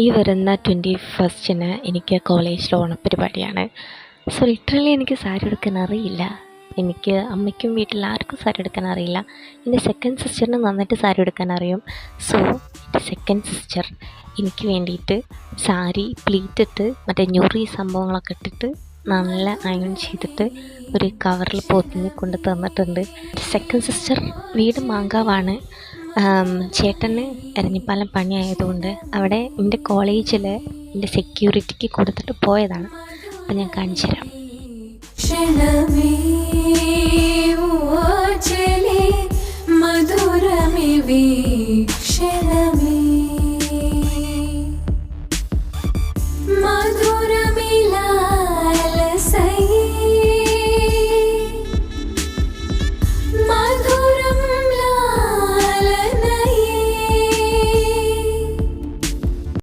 ഈ വരുന്ന 21st എനിക്ക് കോളേജിൽ ഓണപ്പരിപാടിയാണ്. സോ ലിറ്ററലി എനിക്ക് സാരി ഉടുക്കാൻ അറിയില്ല. എനിക്ക് അമ്മയ്ക്കും വീട്ടിൽ ആർക്കും സാരി ഉടുക്കാൻ അറിയില്ല. എൻ്റെ സെക്കൻഡ് സിസ്റ്ററിന് നന്നായിട്ട് സാരി ഉടുക്കാൻ അറിയും. സോ എൻ്റെ സെക്കൻഡ് സിസ്റ്റർ എനിക്ക് വേണ്ടിയിട്ട് സാരി പ്ലീറ്റിട്ട് മറ്റേ ഞൊറി സംഭവങ്ങളൊക്കെ ഇട്ടിട്ട് നല്ല അയൺ ചെയ്തിട്ട് ഒരു കവറിൽ പൊതിഞ്ഞ് കൊണ്ട് തന്നിട്ടുണ്ട്. സെക്കൻഡ് സിസ്റ്റർ വീട് മാങ്കാവാണ്. ചേട്ടന് എരഞ്ഞിപ്പാലം പണിയായതുകൊണ്ട് അവിടെ എൻ്റെ കോളേജിൽ എൻ്റെ സെക്യൂരിറ്റിക്ക് കൊടുത്തിട്ട് പോയതാണ്. അപ്പം ഞാൻ കാണിച്ചു തരാം. മധുരമേ വീക്ഷണമേ